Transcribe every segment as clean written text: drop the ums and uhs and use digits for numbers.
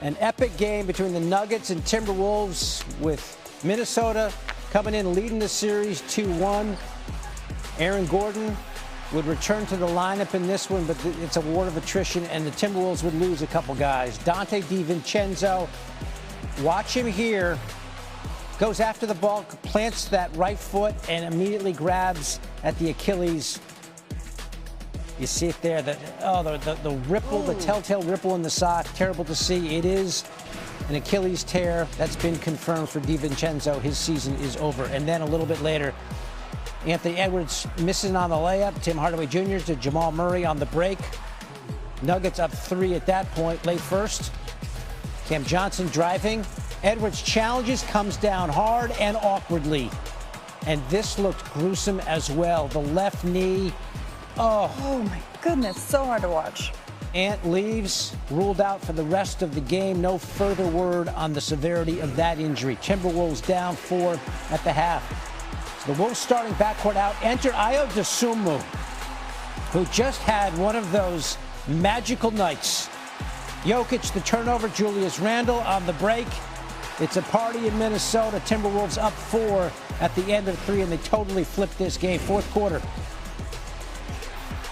An epic game between the Nuggets and Timberwolves, with Minnesota coming in leading the series 2-1. Aaron Gordon would return to the lineup in this one, but it's a war of attrition, and the Timberwolves would lose a couple guys. Donte DiVincenzo, watch him here, goes after the ball, plants that right foot, and immediately grabs at the Achilles. You see it there, the ripple, the telltale ripple in the sock. Terrible to see. It is an Achilles tear. That's been confirmed for DiVincenzo. His season is over. And then a little bit later, Anthony Edwards missing on the layup. Tim Hardaway Jr. to Jamal Murray on the break. Nuggets up 3 at that point, late first. Cam Johnson driving. Edwards challenges, comes down hard and awkwardly. And this looked gruesome as well. The left knee. Oh my goodness, so hard to watch. Ant leaves, ruled out for the rest of the game. No further word on the severity of that injury. Timberwolves down 4 at the half. So the Wolves starting backcourt out. Enter Dosunmu, who just had one of those magical nights. Jokic the turnover, Julius Randle on the break. It's a party in Minnesota. Timberwolves up 4 at the end of 3, and they totally flipped this game. Fourth quarter.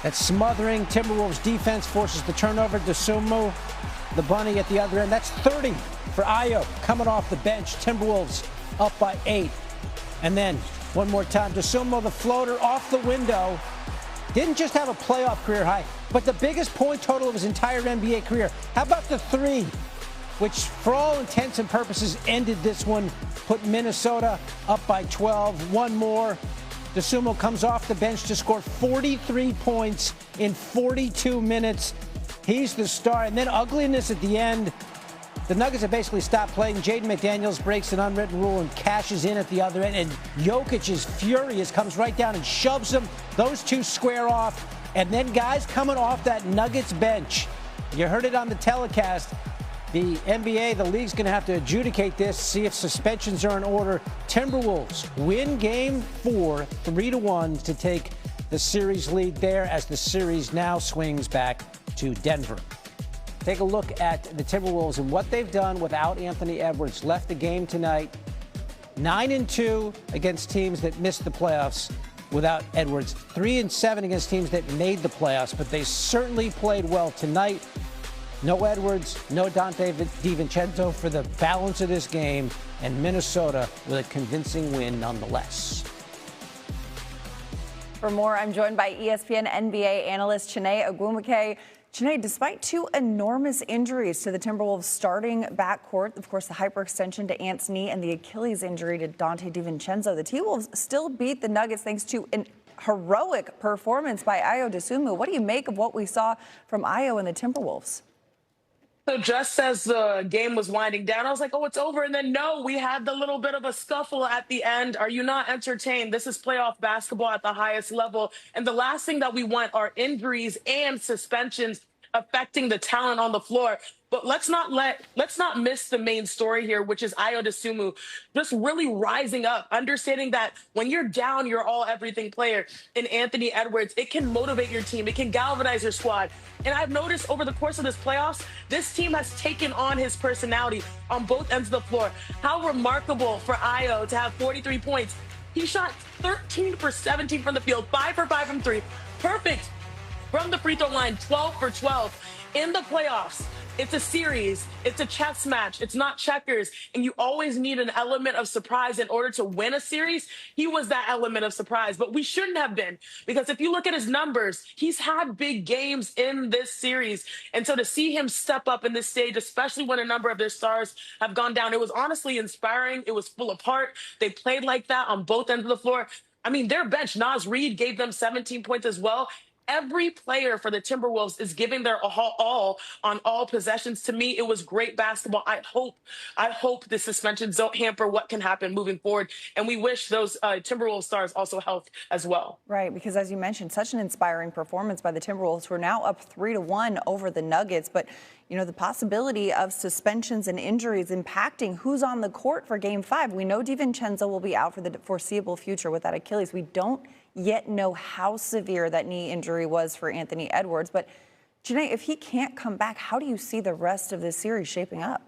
That smothering Timberwolves defense forces the turnover. Dosunmu, the bunny at the other end. That's 30 for Ayo coming off the bench. Timberwolves up by 8. And then one more time, Dosunmu, the floater off the window. Didn't just have a playoff career high, but the biggest point total of his entire NBA career. How about the 3, which for all intents and purposes ended this one, put Minnesota up by 12. One more. Dosunmu comes off the bench to score 43 points in 42 minutes. He's the star. And then ugliness at the end. The Nuggets have basically stopped playing. Jaden McDaniels breaks an unwritten rule and cashes in at the other end. And Jokic is furious, comes right down and shoves him. Those two square off. And then guys coming off that Nuggets bench. You heard it on the telecast. The NBA, the league's going to have to adjudicate this, see if suspensions are in order. Timberwolves win game 4, 3-1 to take the series lead there as the series now swings back to Denver. Take a look at the Timberwolves and what they've done without Anthony Edwards. Left the game tonight 9-2 against teams that missed the playoffs without Edwards. 3-7 against teams that made the playoffs, but they certainly played well tonight. No Edwards, no Donte DiVincenzo for the balance of this game, and Minnesota with a convincing win nonetheless. For more, I'm joined by ESPN NBA analyst Chiney Ogwumike. Chiney, despite 2 enormous injuries to the Timberwolves starting backcourt, of course the hyperextension to Ant's knee and the Achilles injury to Donte DiVincenzo, the T-Wolves still beat the Nuggets thanks to an heroic performance by Dosunmu. What do you make of what we saw from Ayo and the Timberwolves? So just as the game was winding down, I was like, oh, it's over. And then, no, we had the little bit of a scuffle at the end. Are you not entertained? This is playoff basketball at the highest level. And the last thing that we want are injuries and suspensions affecting the talent on the floor. But let's not miss the main story here, which is Dosunmu just really rising up, understanding that when you're down, you're all everything player. In Anthony Edwards, it can motivate your team. It can galvanize your squad. And I've noticed over the course of this playoffs, this team has taken on his personality on both ends of the floor. How remarkable for Ayo to have 43 points. He shot 13 for 17 from the field, 5 for 5 from 3. Perfect from the free throw line, 12 for 12. In the playoffs, it's a series, it's a chess match, it's not checkers, and you always need an element of surprise in order to win a series. He was that element of surprise, but we shouldn't have been, because if you look at his numbers, he's had big games in this series, and so to see him step up in this stage, especially when a number of their stars have gone down, it was honestly inspiring. It was full of heart. They played like that on both ends of the floor. I mean, their bench, Naz Reid, gave them 17 points as well. Every player for the Timberwolves is giving their all on all possessions. To me, it was great basketball. I hope the suspensions don't hamper what can happen moving forward. And we wish those Timberwolves stars also health as well. Right, because as you mentioned, such an inspiring performance by the Timberwolves, who are now up 3-1 over the Nuggets. But, you know, the possibility of suspensions and injuries impacting who's on the court for Game 5. We know DiVincenzo will be out for the foreseeable future with that Achilles. We don't yet know how severe that knee injury was for Anthony Edwards. But Janae, if he can't come back, how do you see the rest of this series shaping up?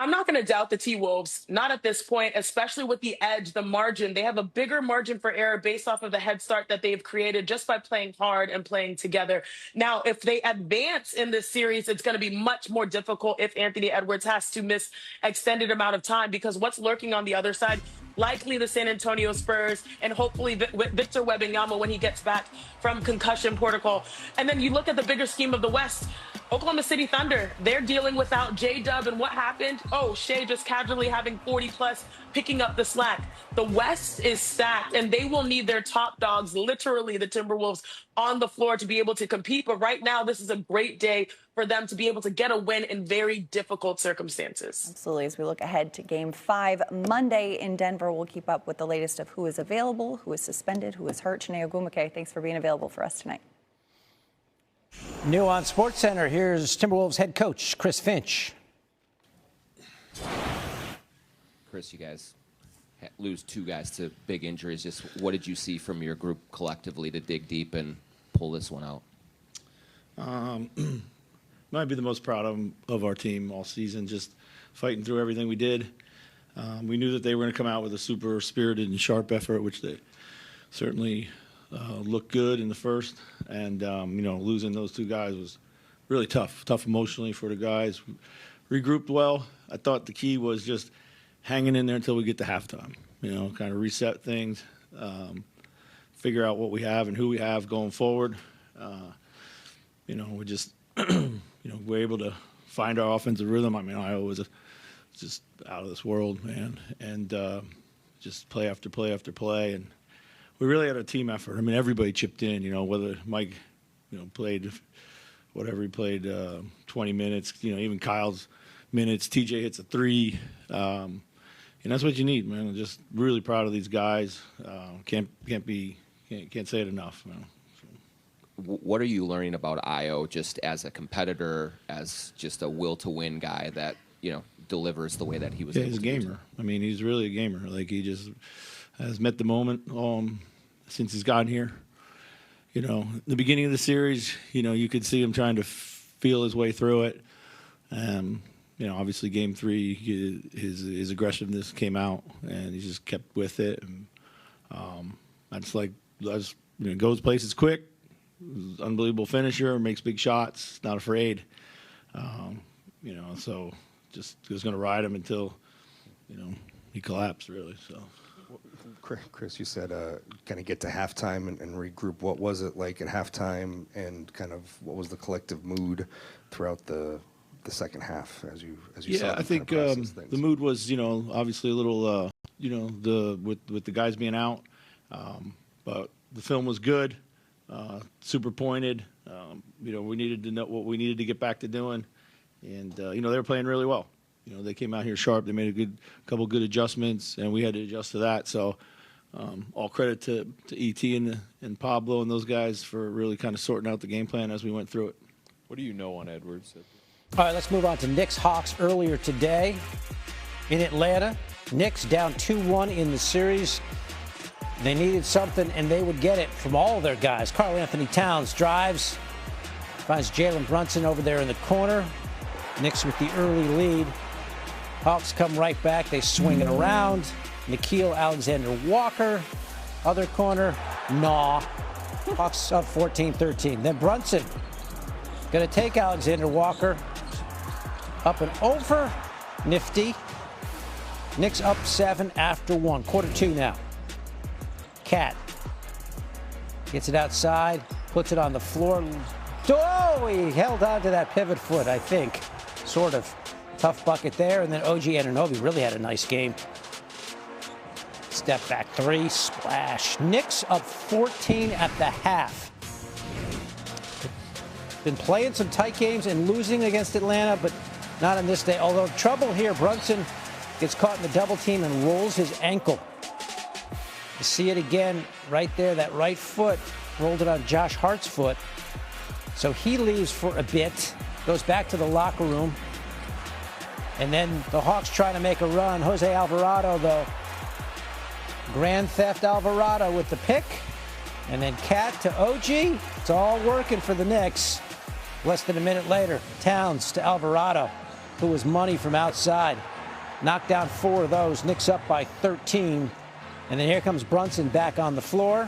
I'm not going to doubt the T-Wolves, not at this point, especially with the edge, the margin. They have a bigger margin for error based off of the head start that they've created just by playing hard and playing together. Now, if they advance in this series, it's going to be much more difficult if Anthony Edwards has to miss extended amount of time, because what's lurking on the other side, likely the San Antonio Spurs, and hopefully Victor Wembanyama when he gets back from concussion protocol. And then you look at the bigger scheme of the West. Oklahoma City Thunder, they're dealing without J-Dub, and what happened? Oh, Shea just casually having 40-plus, picking up the slack. The West is stacked, and they will need their top dogs, literally the Timberwolves, on the floor to be able to compete. But right now, this is a great day for them to be able to get a win in very difficult circumstances. Absolutely. As we look ahead to Game 5 Monday in Denver, we'll keep up with the latest of who is available, who is suspended, who is hurt. Chiney Ogwumike, thanks for being available for us tonight. New on SportsCenter, here's Timberwolves head coach Chris Finch. Chris, you guys lose two guys to big injuries. Just what did you see from your group collectively to dig deep and pull this one out? Might be the most proud of our team all season, just fighting through everything we did. We knew that they were going to come out with a super spirited and sharp effort, which they certainly looked good in the first. And, losing those two guys was really tough emotionally for the guys. Regrouped well. I thought the key was just hanging in there until we get to halftime, kind of reset things, figure out what we have and who we have going forward. We just, we're able to find our offensive rhythm. I mean, Iowa was just out of this world, man, and just play after play after play. And we really had a team effort. I mean, everybody chipped in, whether Mike, played whatever he played, 20 minutes, even Kyle's minutes. TJ hits a three. And that's what you need, man. I'm just really proud of these guys. Can't say it enough, man. What are you learning about Io just as a competitor, as just a will-to-win guy that, delivers the way that he was able to? He's a gamer. I mean, he's really a gamer. Like, he just has met the moment since he's gotten here. The beginning of the series, you could see him trying to feel his way through it. Obviously Game 3, his aggressiveness came out, and he just kept with it. And goes places quick. Unbelievable finisher, makes big shots, not afraid. So just was going to ride him until, he collapsed, really. So, Chris, you said kind of get to halftime and regroup. What was it like at halftime, and kind of what was the collective mood throughout the second half as you saw? Yeah, I think the mood was, obviously a little, with the guys being out, but the film was good. Super pointed. We needed to know what we needed to get back to doing, and they were playing really well. They came out here sharp. They made a couple good adjustments, and we had to adjust to that. So, all credit to ET and Pablo and those guys for really kind of sorting out the game plan as we went through it. What do you know on Edwards? All right, let's move on to Knicks Hawks earlier today in Atlanta. Knicks down 2-1 in the series. They needed something, and they would get it from all of their guys. Karl Anthony Towns drives, finds Jalen Brunson over there in the corner. Knicks with the early lead. Hawks come right back. They swing it around. Nickeil Alexander-Walker, other corner, Hawks up 14-13. Then Brunson going to take Alexander-Walker up and over. Nifty. Knicks up 7 after 1. Quarter 2 now. Cat gets it outside, puts it on the floor. Oh, he held on to that pivot foot, I think. Sort of. Tough bucket there. And then OG Anunoby really had a nice game. Step back three, splash. Knicks up 14 at the half. Been playing some tight games and losing against Atlanta, but not on this day. Although trouble here, Brunson gets caught in the double team and rolls his ankle. You see it again right there, that right foot, rolled it on Josh Hart's foot. So he leaves for a bit, goes back to the locker room. And then the Hawks trying to make a run. Jose Alvarado, though. Grand Theft Alvarado with the pick. And then Cat to OG. It's all working for the Knicks. Less than a minute later, Towns to Alvarado, who was money from outside. Knocked down 4 of those. Knicks up by 13. And then here comes Brunson back on the floor.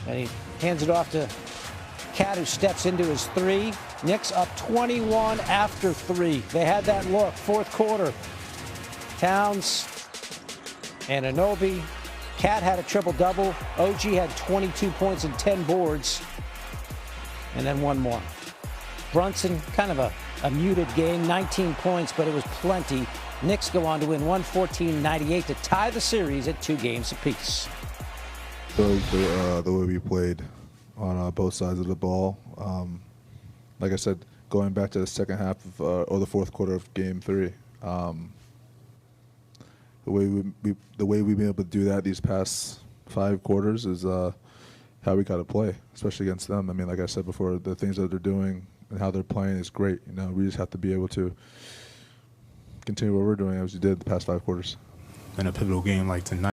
And he hands it off to Cat, who steps into his 3. Knicks up 21 after 3. They had that look. Fourth quarter. Towns and Anunoby. Cat had a triple-double. OG had 22 points and 10 boards. And then one more. Brunson, kind of a muted game, 19 points, but it was plenty. Knicks go on to win 114-98 to tie the series at 2 games apiece. The way we played on both sides of the ball. Like I said, going back to the second half of, or the fourth quarter of Game 3, the way we've been able to do that these past 5 quarters is how we got to play, especially against them. I mean, like I said before, the things that they're doing and how they're playing is great. You know, we just have to be able to continue what we're doing as we did the past 5 quarters. In a pivotal game like tonight.